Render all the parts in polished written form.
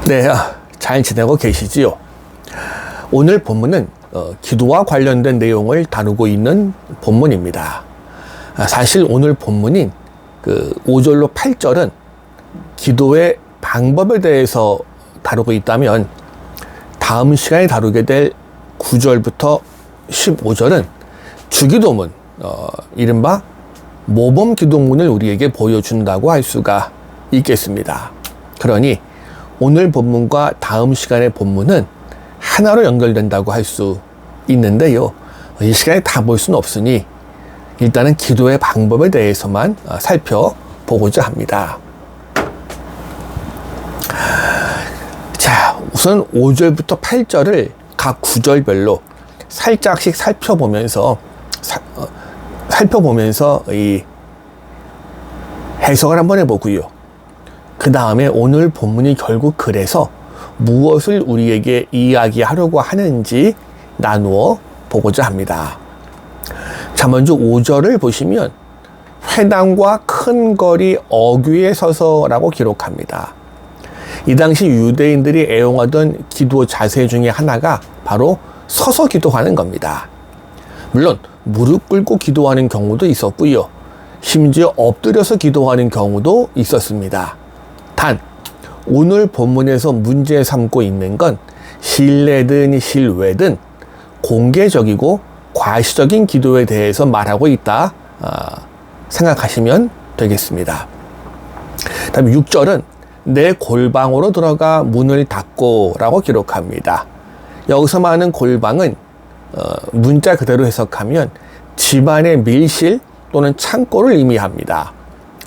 네, 잘 지내고 계시지요? 오늘 본문은 기도와 관련된 내용을 다루고 있는 본문입니다. 사실 오늘 본문인 5절로 8절은 기도의 방법에 대해서 다루고 있다면 다음 시간에 다루게 될 9절부터 15절은 주기도문, 이른바 모범 기도문을 우리에게 보여준다고 할 수가 있겠습니다. 그러니 오늘 본문과 다음 시간의 본문은 하나로 연결된다고 할 수 있는데요. 이 시간에 다 볼 수는 없으니 일단은 기도의 방법에 대해서만 살펴보고자 합니다. 자, 우선 5절부터 8절을 각 구절별로 살짝씩 살펴보면서 이 해석을 한번 해보고요. 그 다음에 오늘 본문이 결국 그래서 무엇을 우리에게 이야기하려고 하는지 나누어 보고자 합니다. 자, 먼저 5절을 보시면 회당과 큰 거리 어귀에 서서라고 기록합니다. 이 당시 유대인들이 애용하던 기도 자세 중에 하나가 바로 서서 기도하는 겁니다. 물론 무릎 꿇고 기도하는 경우도 있었고요. 심지어 엎드려서 기도하는 경우도 있었습니다. 단 오늘 본문에서 문제 삼고 있는 건 실내든 실외든 공개적이고 과시적인 기도에 대해서 말하고 있다 생각하시면 되겠습니다. 다음 6절은 내 골방으로 들어가 문을 닫고 라고 기록합니다. 여기서 말하는 골방은 문자 그대로 해석하면 집안의 밀실 또는 창고를 의미합니다.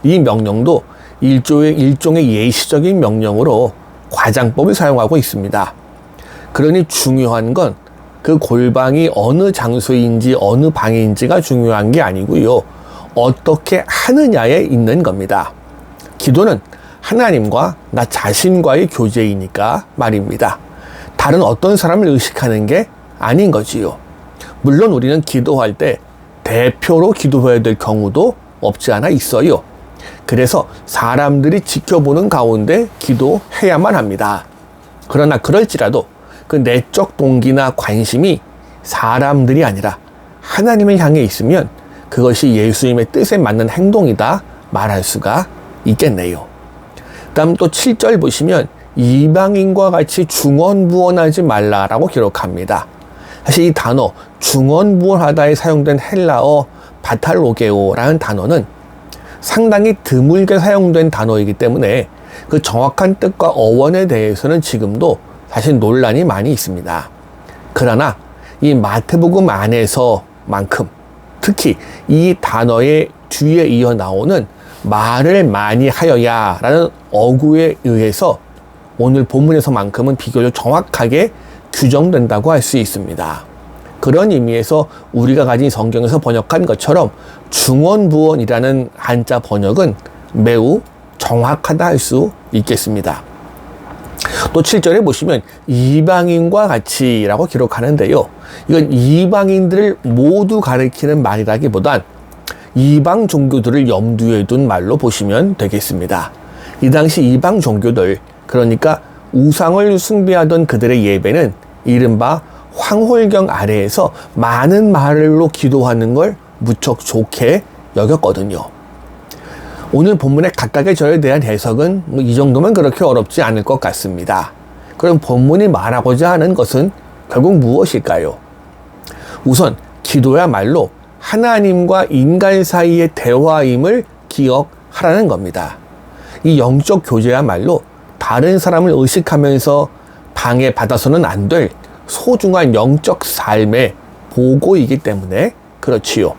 이 명령도 일종의 예시적인 명령으로 과장법을 사용하고 있습니다. 그러니 중요한 건 그 골방이 어느 장소인지 어느 방인지가 중요한 게 아니고요. 어떻게 하느냐에 있는 겁니다. 기도는 하나님과 나 자신과의 교제이니까 말입니다. 다른 어떤 사람을 의식하는 게 아닌 거지요. 물론 우리는 기도할 때 대표로 기도해야 될 경우도 없지 않아 있어요. 그래서 사람들이 지켜보는 가운데 기도해야만 합니다. 그러나 그럴지라도 그 내적 동기나 관심이 사람들이 아니라 하나님을 향해 있으면 그것이 예수님의 뜻에 맞는 행동이다 말할 수가 있겠네요. 다음 또 7절 보시면 이방인과 같이 중언부언하지 말라라고 기록합니다. 사실 이 단어 중언부언하다에 사용된 헬라어 바탈로게오라는 단어는 상당히 드물게 사용된 단어이기 때문에 그 정확한 뜻과 어원에 대해서는 지금도 사실 논란이 많이 있습니다. 그러나 이 마태복음 안에서만큼 특히 이 단어의 뒤에 이어 나오는 말을 많이 하여야 라는 어구에 의해서 오늘 본문에서만큼은 비교적 정확하게 규정된다고 할 수 있습니다. 그런 의미에서 우리가 가진 성경에서 번역한 것처럼 중언부언이라는 한자 번역은 매우 정확하다 할 수 있겠습니다. 또 7절에 보시면 이방인과 같이 라고 기록하는데요. 이건 이방인들을 모두 가리키는 말이라기보단 이방 종교들을 염두에 둔 말로 보시면 되겠습니다. 이 당시 이방 종교들, 그러니까 우상을 숭배하던 그들의 예배는 이른바 황홀경 아래에서 많은 말로 기도하는 걸 무척 좋게 여겼거든요. 오늘 본문의 각각의 절에 대한 해석은 이 정도면 그렇게 어렵지 않을 것 같습니다. 그럼 본문이 말하고자 하는 것은 결국 무엇일까요? 우선 기도야말로 하나님과 인간 사이의 대화임을 기억하라는 겁니다. 이 영적 교제야말로 다른 사람을 의식하면서 방해받아서는 안 될 소중한 영적 삶의 보고이기 때문에 그렇지요.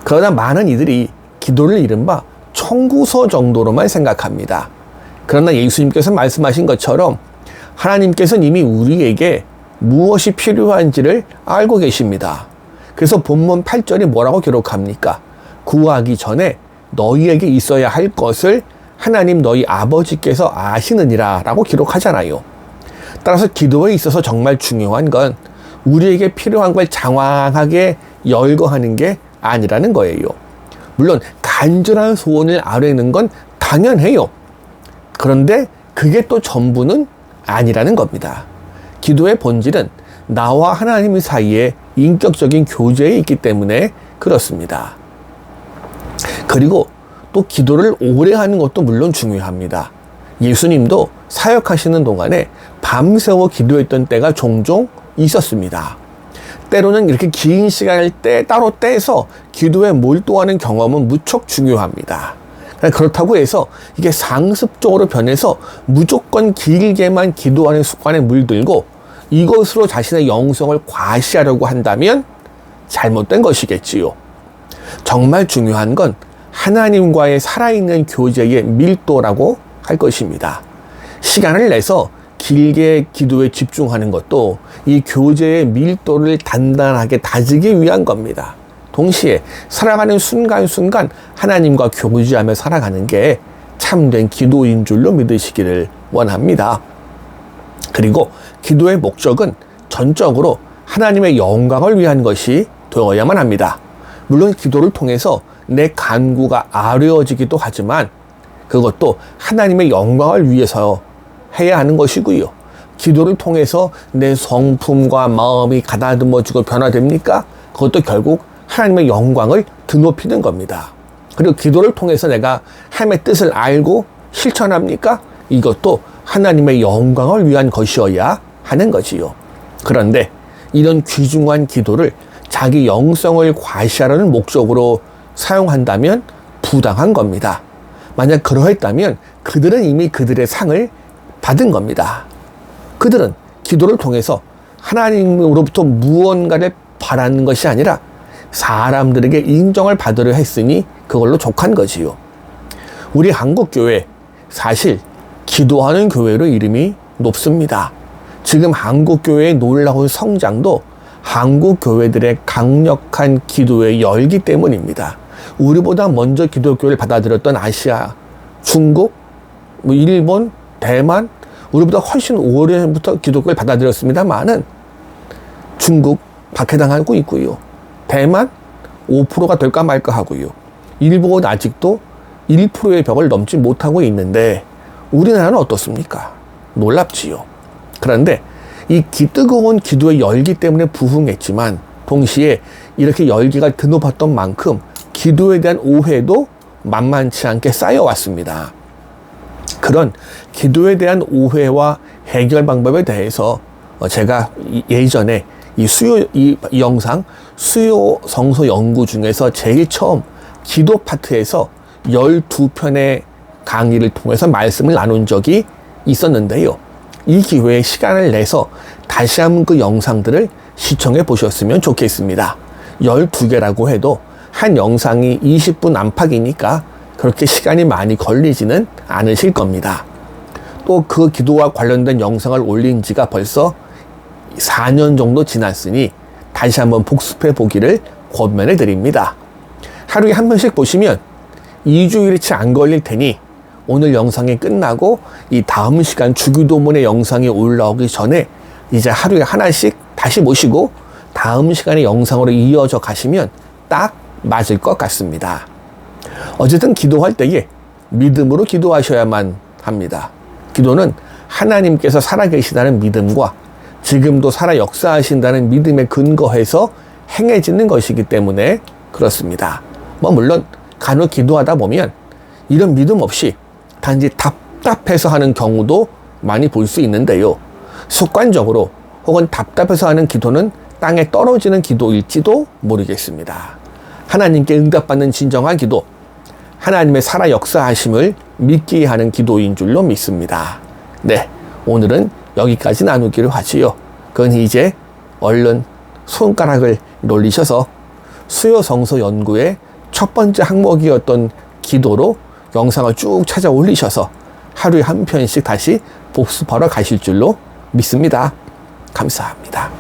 그러나 많은 이들이 기도를 이른바 청구서 정도로만 생각합니다. 그러나 예수님께서 말씀하신 것처럼 하나님께서는 이미 우리에게 무엇이 필요한지를 알고 계십니다. 그래서 본문 8절이 뭐라고 기록합니까? 구하기 전에 너희에게 있어야 할 것을 하나님 너희 아버지께서 아시느니라 라고 기록하잖아요. 따라서 기도에 있어서 정말 중요한 건 우리에게 필요한 걸 장황하게 열거하는 게 아니라는 거예요. 물론 간절한 소원을 아뢰는 건 당연해요. 그런데 그게 또 전부는 아니라는 겁니다. 기도의 본질은 나와 하나님 사이에 인격적인 교제에 있기 때문에 그렇습니다. 그리고 또 기도를 오래 하는 것도 물론 중요합니다. 예수님도 사역하시는 동안에 밤새워 기도했던 때가 종종 있었습니다. 때로는 이렇게 긴 시간을 따로 떼서 기도에 몰두하는 경험은 무척 중요합니다. 그렇다고 해서 이게 상습적으로 변해서 무조건 길게만 기도하는 습관에 물들고 이것으로 자신의 영성을 과시하려고 한다면 잘못된 것이겠지요. 정말 중요한 건 하나님과의 살아있는 교제의 밀도라고 할 것입니다. 시간을 내서 길게 기도에 집중하는 것도 이 교제의 밀도를 단단하게 다지기 위한 겁니다. 동시에 살아가는 순간순간 하나님과 교제하며 살아가는 게 참된 기도인 줄로 믿으시기를 원합니다. 그리고 기도의 목적은 전적으로 하나님의 영광을 위한 것이 되어야만 합니다. 물론 기도를 통해서 내 간구가 아뢰어지기도 하지만 그것도 하나님의 영광을 위해서 해야 하는 것이고요. 기도를 통해서 내 성품과 마음이 가다듬어지고 변화됩니까? 그것도 결국 하나님의 영광을 드높이는 겁니다. 그리고 기도를 통해서 내가 하나님의 뜻을 알고 실천합니까? 이것도 하나님의 영광을 위한 것이어야 하는 거지요. 그런데 이런 귀중한 기도를 자기 영성을 과시하려는 목적으로 사용한다면 부당한 겁니다. 만약 그러했다면 그들은 이미 그들의 상을 받은 겁니다. 그들은 기도를 통해서 하나님으로부터 무언가를 바라는 것이 아니라 사람들에게 인정을 받으려 했으니 그걸로 족한 거지요. 우리 한국교회 사실 기도하는 교회로 이름이 높습니다. 지금 한국교회의 놀라운 성장도 한국교회들의 강력한 기도의 열기 때문입니다. 우리보다 먼저 기독교를 받아들였던 아시아, 중국, 일본, 대만, 우리보다 훨씬 오래부터 기독교를 받아들였습니다만은 중국 박해당하고 있고요. 대만 5%가 될까 말까 하고요. 일본은 아직도 1%의 벽을 넘지 못하고 있는데 우리나라는 어떻습니까? 놀랍지요. 그런데 이 뜨거운 기도의 열기 때문에 부흥했지만 동시에 이렇게 열기가 드높았던 만큼 기도에 대한 오해도 만만치 않게 쌓여왔습니다. 그런 기도에 대한 오해와 해결 방법에 대해서 제가 예전에 이 영상 수요 성서 연구 중에서 제일 처음 기도 파트에서 12편의 강의를 통해서 말씀을 나눈 적이 있었는데요. 이 기회에 시간을 내서 다시 한번 그 영상들을 시청해 보셨으면 좋겠습니다. 12개라고 해도 한 영상이 20분 안팎이니까 그렇게 시간이 많이 걸리지는 않으실 겁니다. 또 그 기도와 관련된 영상을 올린 지가 벌써 4년 정도 지났으니 다시 한번 복습해 보기를 권면해 드립니다. 하루에 한 번씩 보시면 2주일치 안 걸릴 테니 오늘 영상이 끝나고 이 다음 시간 주기도문의 영상이 올라오기 전에 이제 하루에 하나씩 다시 보시고 다음 시간의 영상으로 이어져 가시면 딱 맞을 것 같습니다. 어쨌든 기도할 때에 믿음으로 기도하셔야만 합니다. 기도는 하나님께서 살아계시다는 믿음과 지금도 살아 역사하신다는 믿음에 근거해서 행해지는 것이기 때문에 그렇습니다. 물론 간혹 기도하다 보면 이런 믿음 없이 단지 답답해서 하는 경우도 많이 볼 수 있는데요. 습관적으로 혹은 답답해서 하는 기도는 땅에 떨어지는 기도일지도 모르겠습니다. 하나님께 응답받는 진정한 기도, 하나님의 살아 역사하심을 믿게 하는 기도인 줄로 믿습니다. 네, 오늘은 여기까지 나누기로 하지요. 그건 이제 얼른 손가락을 놀리셔서 수요 성서 연구의 첫 번째 항목이었던 기도로 영상을 쭉 찾아 올리셔서 하루에 한 편씩 다시 복습하러 가실 줄로 믿습니다. 감사합니다.